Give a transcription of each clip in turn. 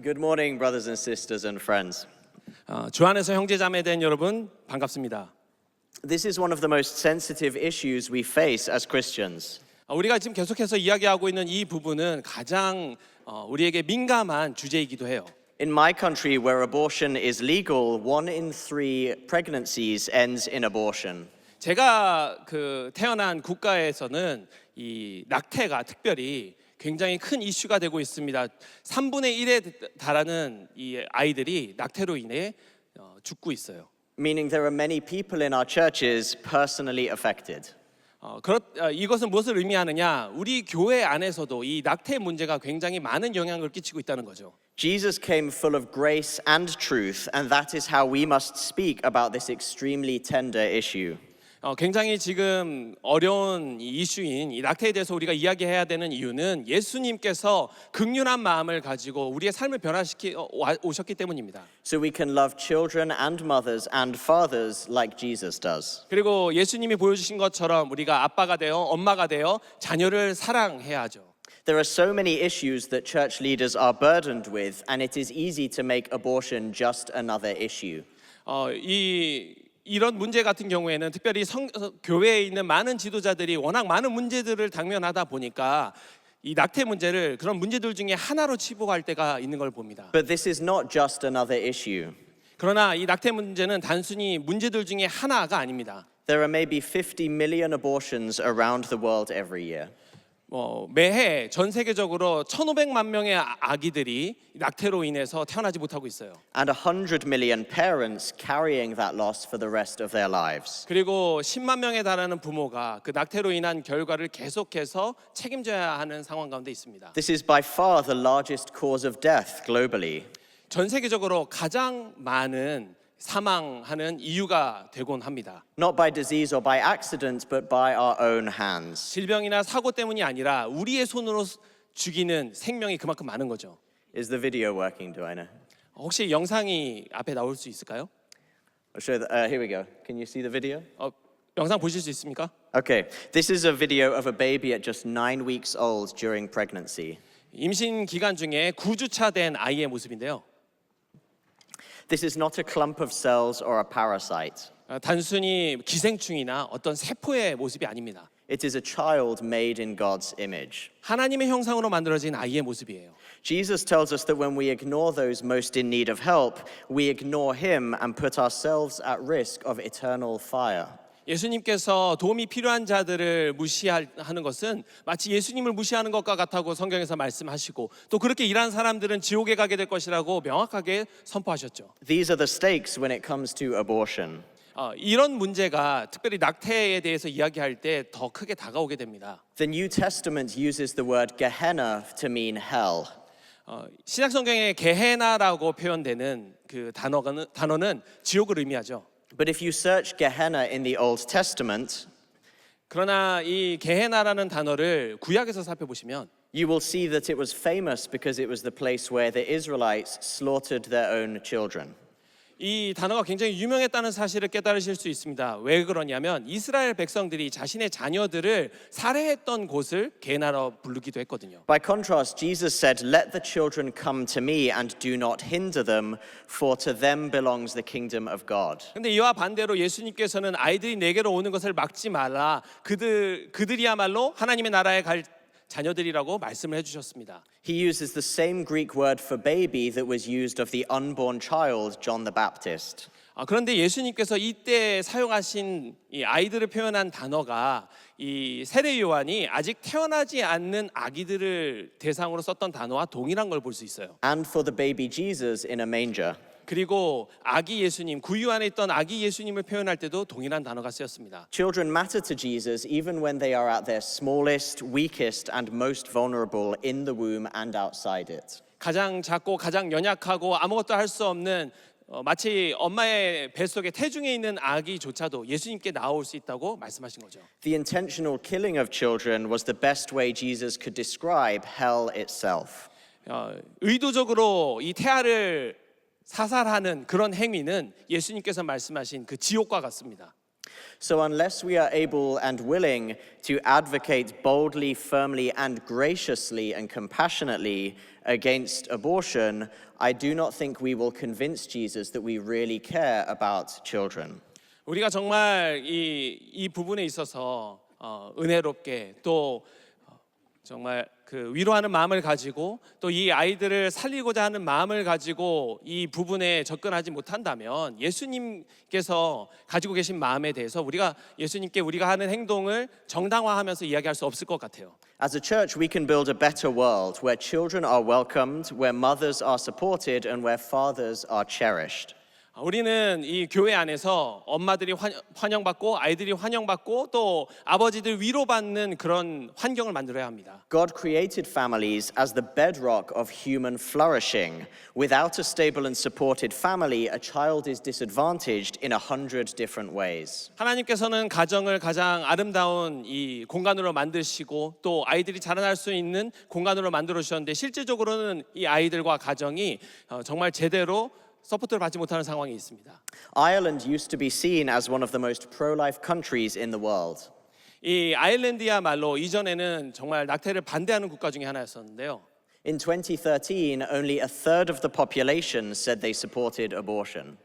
Good morning, brothers and sisters and friends. 주 안에서 형제자매된 여러분 반갑습니다. This is one of the most sensitive issues we face as Christians. 우리가 지금 계속해서 이야기하고 있는 이 부분은 가장 우리에게 민감한 주제이기도 해요. In my country, where abortion is legal, 1 in 3 pregnancies ends in abortion. 제가 태어난 국가에서는 이 낙태가 특별히 굉장히 큰 이슈가 되고 있습니다. 3분의 1에 달하는 이 아이들이 낙태로 인해 죽고 있어요. Meaning there are many people in our churches personally affected. 이것은 무엇을 의미하느냐? 우리 교회 안에서도 이 낙태 문제가 굉장히 많은 영향을 끼치고 있다는 거죠. Jesus came full of grace and truth, and that is how we must speak about this extremely tender issue. 굉장히 지금 어려운 이슈인 이 낙태에 대해서 우리가 이야기해야 되는 이유는 예수님께서 긍휼한 마음을 가지고 우리의 삶을 변화시켜 오셨기 때문입니다. So we can love children and mothers and fathers like Jesus does. 그리고 예수님이 보여주신 것처럼 우리가 아빠가 되어 엄마가 되어 자녀를 사랑해야 하죠. There are so many issues that church leaders are burdened with, and it is easy to make abortion just another issue. 이런 문제 같은 경우에는 특별히 교회에 있는 많은 지도자들이 워낙 많은 문제들을 당면하다 보니까 이 낙태 문제를 그런 문제들 중에 하나로 치부할 때가 있는 걸 봅니다. But this is not just another issue. 그러나 이 낙태 문제는 단순히 문제들 중에 하나가 아닙니다. There are maybe 50 million abortions around the world every year. 매해 전 세계적으로 1,500만 명의 아기들이 낙태로 인해서 태어나지 못하고 있어요. And 100 million parents carrying that loss for the rest of their lives. 그리고 10만 명에 달하는 부모가 그 낙태로 인한 결과를 계속해서 책임져야 하는 상황 가운데 있습니다. This is by far the largest cause of death globally. 전 세계적으로 가장 많은 사망하는 이유가 되곤 합니다. Not by disease or by accident, but by our own hands. 질병이나 사고 때문이 아니라 우리의 손으로 죽이는 생명이 그만큼 많은 거죠. Is the video working, do I know? 혹시 영상이 앞에 나올 수 있을까요? I'll show here we go. Can you see the video? 영상 보실 수 있습니까? Okay, this is a video of a baby at just 9 weeks old during pregnancy. 임신 기간 중에 9주차 된 아이의 모습인데요. This is not a clump of cells or a parasite. 단순히 기생충이나 어떤 세포의 모습이 아닙니다. It is a child made in God's image. 하나님의 형상으로 만들어진 아이의 모습이에요. Jesus tells us that when we ignore those most in need of help, we ignore him and put ourselves at risk of eternal fire. 예수님께서 도움이 필요한 자들을 무시하는 것은 마치 예수님을 무시하는 것과 같다고 성경에서 말씀하시고 또 그렇게 일한 사람들은 지옥에 가게 될 것이라고 명확하게 선포하셨죠. These are the stakes when it comes to abortion. 이런 문제가 특별히 낙태에 대해서 이야기할 때 더 크게 다가오게 됩니다. The New Testament uses the word Gehenna to mean hell. 신약 성경에 게헤나라고 표현되는 그 단어는 지옥을 의미하죠. But if you search Gehenna in the Old Testament, 그러나 이 게헤나라는 단어를 구약에서 살펴보시면 you will see that it was famous because it was the place where the Israelites slaughtered their own children. 이 단어가 굉장히 유명했다는 사실을 깨달으실 수 있습니다. 왜 그러냐면 이스라엘 백성들이 자신의 자녀들을 살해했던 곳을 게헤나로 부르기도 했거든요. By contrast, Jesus said, "Let the children come to me and do not hinder them, for to them belongs the kingdom of God." 근데 이와 반대로 예수님께서는 아이들이 내게로 오는 것을 막지 말라. 그들이야말로 하나님의 나라에 갈 자녀들이라고 말씀을 해주셨습니다. He uses the same Greek word for baby that was used of the unborn child, John the Baptist. 그런데 예수님께서 이때 사용하신 이 아이들을 표현한 단어가 이 세례 요한이 아직 태어나지 않는 아기들을 대상으로 썼던 단어와 동일한 걸 볼 수 있어요. And for the baby Jesus in a manger. 그리고 아기 예수님, 구유 안에 있던 아기 예수님을 표현할 때도 동일한 단어가 쓰였습니다. Children matter to Jesus even when they are at their smallest, weakest, and most vulnerable in the womb and outside it. 가장 작고 가장 연약하고 아무것도 할 수 없는 마치 엄마의 뱃속에 태중에 있는 아기조차도 예수님께 나올 수 있다고 말씀하신 거죠. The intentional killing of children was the best way Jesus could describe hell itself. 의도적으로 이 태아를 사살하는 그런 행위는 예수님께서 말씀하신 그 지옥과 같습니다. So unless we are able and willing to advocate boldly, firmly, and graciously and compassionately against abortion, I do not think we will convince Jesus that we really care about children. 우리가 정말 이 부분에 있어서 은혜롭게 또 정말 그 위로하는 마음을 가지고 또 이 아이들을 살리고자 하는 마음을 가지고 이 부분에 접근하지 못한다면 예수님께서 가지고 계신 마음에 대해서 우리가 예수님께 우리가 하는 행동을 정당화하면서 이야기할 수 없을 것 같아요. As a church, we can build a better world where children are welcomed, where mothers are supported, and where fathers are cherished. 우리는 이 교회 안에서 엄마들이 환영받고 아이들이 환영받고 또 아버지들 위로받는 그런 환경을 만들어야 합니다. God created families as the bedrock of human flourishing. Without a stable and supported family, a child is disadvantaged in 100 different ways. 하나님께서는 가정을 가장 아름다운 이 공간으로 만드시고 또 아이들이 자라날 수 있는 공간으로 만들어 주셨는데 실질적으로는 이 아이들과 가정이 정말 제대로 서포트를 받지 못하는 상황이 있습니다. Ireland used to be seen as one of the most pro-life countries in the world. 이 아일랜드야말로 이전에는 정말 낙태를 반대하는 국가 중에 하나였었는데요. In 2013, only a third of the population said they supported abortion.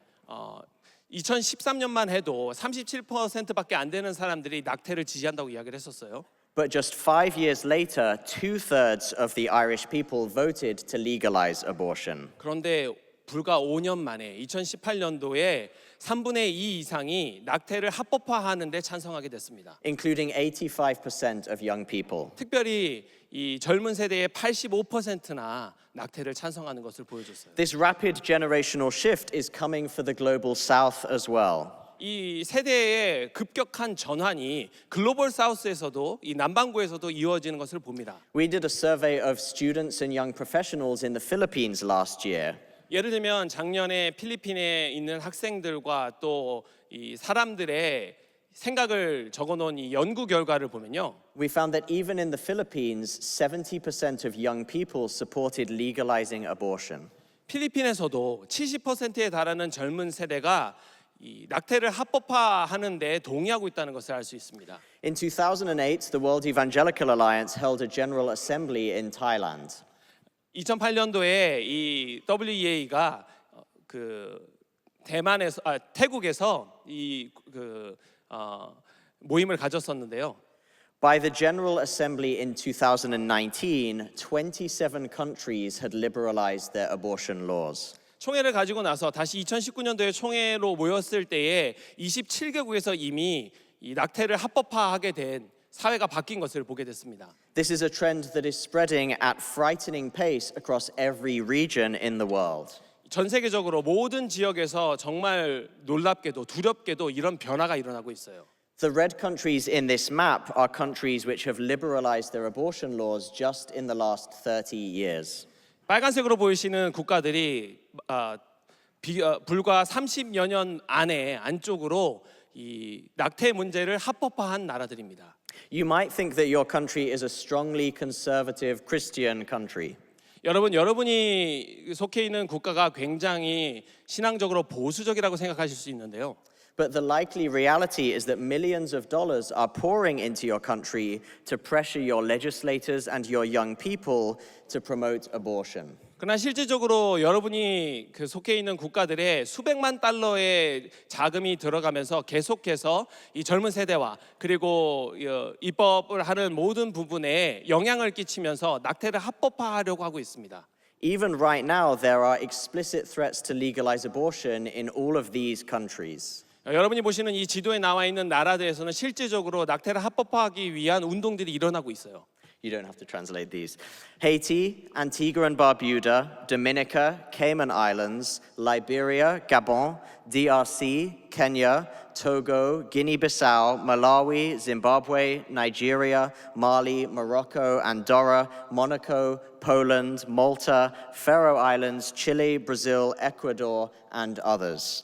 2013년만 해도 37%밖에 안 되는 사람들이 낙태를 지지한다고 이야기를 했었어요. But just 5 years later, 2/3 of the Irish people voted to legalize abortion. 그런데 불과 5년 만에 2018년도에 3분의 2 이상이 낙태를 합법화하는 데 찬성하게 됐습니다. Including 85% of young people. 특별히 이 젊은 세대의 85%나 낙태를 찬성하는 것을 보여줬어요. This rapid generational shift is coming for the global south as well. 이 세대의 급격한 전환이 글로벌 사우스에서도 이 남반구에서도 이루어지는 것을 봅니다. We did a survey of students and young professionals in the Philippines last year. 예를 들면 작년에 필리핀에 있는 학생들과 또 이 사람들의 생각을 적어놓은 이 연구 결과를 보면요. We found that even in the Philippines, 70% of young people supported legalizing abortion. 필리핀에서도 70%에 달하는 젊은 세대가 이 낙태를 합법화하는 데 동의하고 있다는 것을 알 수 있습니다. In 2008, the World Evangelical Alliance held a general assembly in Thailand. 2008년도에 이 WEA가 태국에서 모임을 가졌었는데요. By the General Assembly in 2019, 27 countries had liberalized their abortion laws. 총회를 가지고 나서 다시 2019년도에 총회로 모였을 때에 27개국에서 이미 이 낙태를 합법화하게 된 사회가 바뀐 것을 보게 됐습니다. This is a trend that is spreading at frightening pace across every region in the world. 전 세계적으로 모든 지역에서 정말 놀랍게도 두렵게도 이런 변화가 일어나고 있어요. The red countries in this map are countries which have liberalized their abortion laws just in the last 30 years. 빨간색으로 보이시는 국가들이 불과 30여 년 안쪽으로 이 낙태 문제를 합법화한 나라들입니다. You might think that your country is a strongly conservative Christian country. 여러분이 속해 있는 국가가 굉장히 신앙적으로 보수적이라고 생각하실 수 있는데요. But the likely reality is that millions of dollars are pouring into your country to pressure your legislators and your young people to promote abortion. 그러나 실질적으로 여러분이 속해 있는 국가들의 수백만 달러의 자금이 들어가면서 계속해서 이 젊은 세대와 그리고 입법을 하는 모든 부분에 영향을 끼치면서 낙태를 합법화하려고 하고 있습니다. Even right now, there are explicit threats to legalize abortion in all of these countries. 여러분이 보시는 이 지도에 나와 있는 나라들에서는 실질적으로 낙태를 합법화하기 위한 운동들이 일어나고 있어요. You don't have to translate these. Haiti, Antigua and Barbuda, Dominica, Cayman Islands, Liberia, Gabon, DRC, Kenya, Togo, Guinea-Bissau, Malawi, Zimbabwe, Nigeria, Mali, Morocco, Andorra, Monaco, Poland, Malta, Faroe Islands, Chile, Brazil, Ecuador, and others.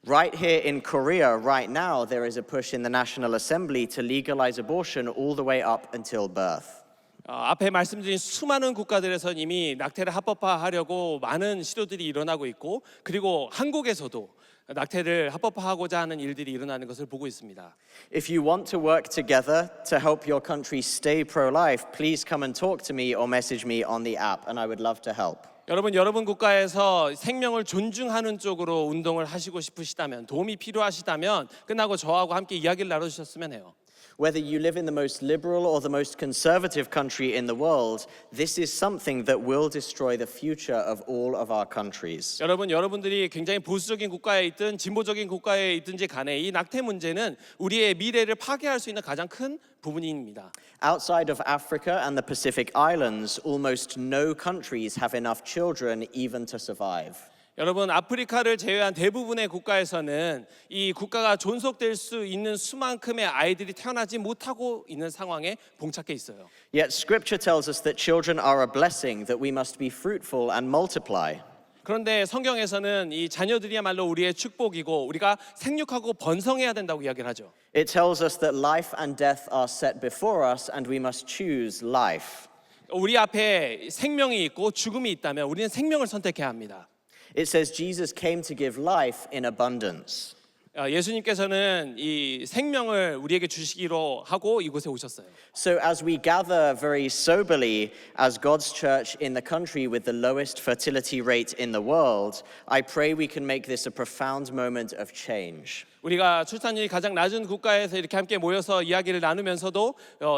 Right here in Korea, right now, there is a push in the National Assembly to legalize abortion all the way up until birth. 앞에 말씀드린 수많은 국가들에서 이미 낙태를 합법화하려고 많은 시도들이 일어나고 있고 그리고 한국에서도 낙태를 합법화하고자 하는 일들이 일어나는 것을 보고 있습니다. If you want to work together to help your country stay pro-life, please come and talk to me or message me on the app, and I would love to help. 여러분 국가에서 생명을 존중하는 쪽으로 운동을 하시고 싶으시다면, 도움이 필요하시다면 끝나고 저하고 함께 이야기를 나눠주셨으면 해요. Whether you live in the most liberal or the most conservative country in the world, this is something that will destroy the future of all of our countries. 여러분들이 굉장히 보수적인 국가에 있든 진보적인 국가에 있든지 간에 이 낙태 문제는 우리의 미래를 파괴할 수 있는 가장 큰 부분입니다. Outside of Africa and the Pacific Islands, almost no countries have enough children even to survive. 여러분, 아프리카를 제외한 대부분의 국가에서는 이 국가가 존속될 수 있는 수만큼의 아이들이 태어나지 못하고 있는 상황에 봉착해 있어요. Yet Scripture tells us that children are a blessing, that we must be fruitful and multiply. 그런데 성경에서는 이 자녀들이야말로 우리의 축복이고 우리가 생육하고 번성해야 된다고 이야기를 하죠. It tells us that life and death are set before us and we must choose life. 우리 앞에 생명이 있고 죽음이 있다면 우리는 생명을 선택해야 합니다. It says Jesus came to give life in abundance. 예수님께서는 이 생명을 우리에게 주시기로 하고 이곳에 오셨어요. So as we gather very soberly as God's church in the country with the lowest fertility rate in the world, I pray we can make this a profound moment of change. 우리가 출산율이 가장 낮은 국가에서 이렇게 함께 모여서 이야기를 나누면서도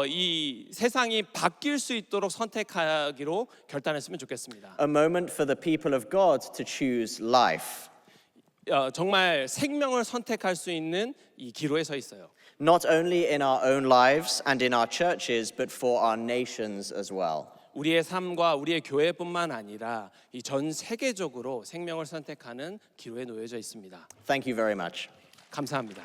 이 세상이 바뀔 수 있도록 선택하기로 결단했으면 좋겠습니다. A moment for the people of God to choose life. 정말 생명을 선택할 수 있는 이 기로에 서 있어요. Not only in our own lives and in our churches, but for our nations as well. 우리의 삶과 우리의 교회뿐만 아니라 이 전 세계적으로 생명을 선택하는 기로에 놓여져 있습니다. Thank you very much. 감사합니다.